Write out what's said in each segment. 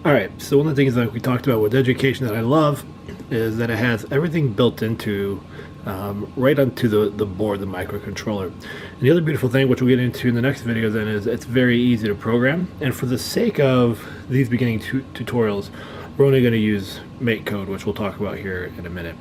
Alright, so one of the things that we talked about with education that I love is that it has everything built into right onto the board, the microcontroller. And the other beautiful thing, which we'll get into in the next video then, is it's very easy to program. And for the sake of these beginning tutorials, we're only going to use MakeCode, which we'll talk about here in a minute.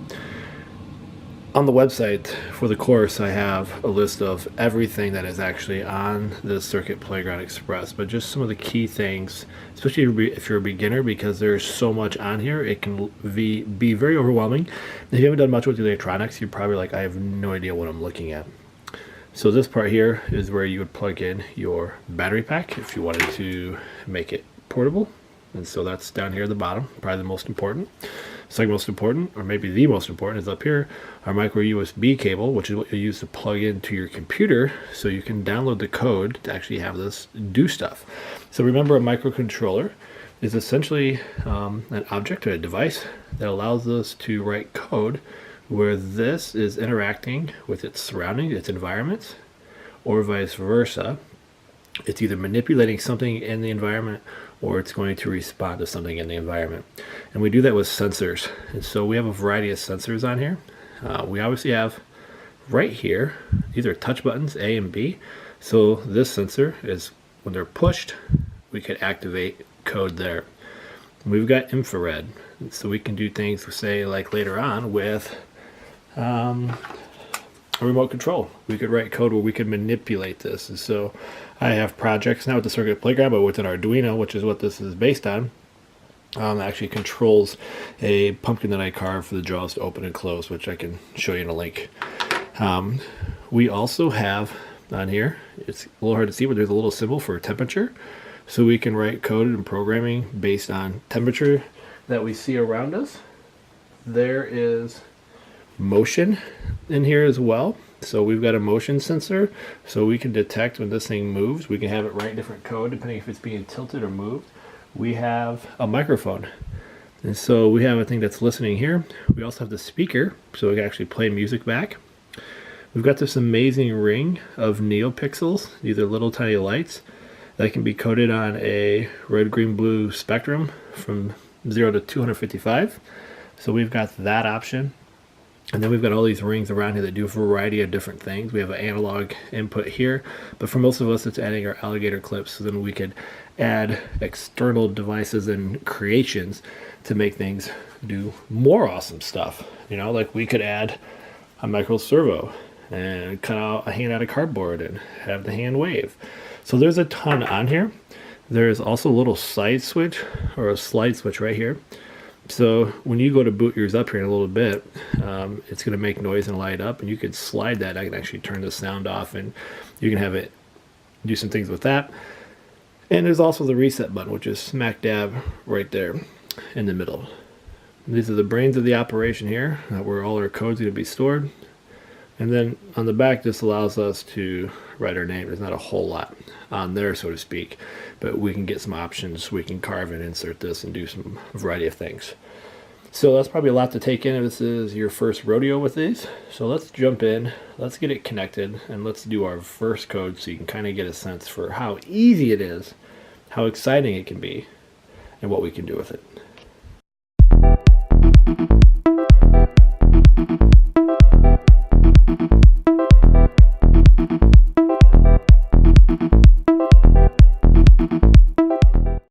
On the website for the course, I have a list of everything that is actually on the Circuit Playground Express, but just some of the key things, especially if you're a beginner, because there's so much on here, it can be very overwhelming. If you haven't done much with electronics, you're probably like, I have no idea what I'm looking at. So this part here is where you would plug in your battery pack if you wanted to make it portable. And so that's down here at the bottom, probably the most important. Second most important, or maybe the most important, is up here, our micro USB cable, which is what you use to plug into your computer so you can download the code to actually have this do stuff. So remember, a microcontroller is essentially an object or a device that allows us to write code where this is interacting with its surroundings, its environment, or vice versa. It's either manipulating something in the environment or it's going to respond to something in the environment. And we do that with sensors. And so we have a variety of sensors on here. We obviously have right here, these are touch buttons, A and B. So this sensor is, when they're pushed, we could activate code there. And we've got infrared. So we can do things, say, like later on with a remote control. We could write code where we could manipulate this. And so I have projects now with the Circuit Playground, but with an Arduino, which is what this is based on, actually controls a pumpkin that I carved for the jaws to open and close, which I can show you in a link. We also have on here, it's a little hard to see, but there's a little symbol for temperature. So we can write code and programming based on temperature that we see around us. There is motion in here as well. So we've got a motion sensor, so we can detect when this thing moves. We can have it write different code depending if it's being tilted or moved. We have a microphone, and so we have a thing that's listening here. We also have the speaker, so we can actually play music back. We've got this amazing ring of neopixels. These are little tiny lights that can be coded on a red, green, blue spectrum from 0 to 255. So we've got that option. And then we've got all these rings around here that do a variety of different things. We have an analog input here, but for most of us, it's adding our alligator clips. So then we could add external devices and creations to make things do more awesome stuff. You know, like we could add a micro servo and cut out a hand out of cardboard and have the hand wave. So there's a ton on here. There's also a little side switch or a slide switch right here. So when you go to boot yours up here in a little bit, it's going to make noise and light up, and you could slide that. I can actually turn the sound off, and you can have it do some things with that. And there's also the reset button, which is smack dab right there in the middle. These are the brains of the operation here, where all our code's going to be stored. And then on the back, this allows us to write our name. There's not a whole lot on there, so to speak, but we can get some options. We can carve and insert this and do some variety of things. So that's probably a lot to take in if this is your first rodeo with these. So let's jump in, let's get it connected, and let's do our first code so you can kind of get a sense for how easy it is, how exciting it can be, and what we can do with it.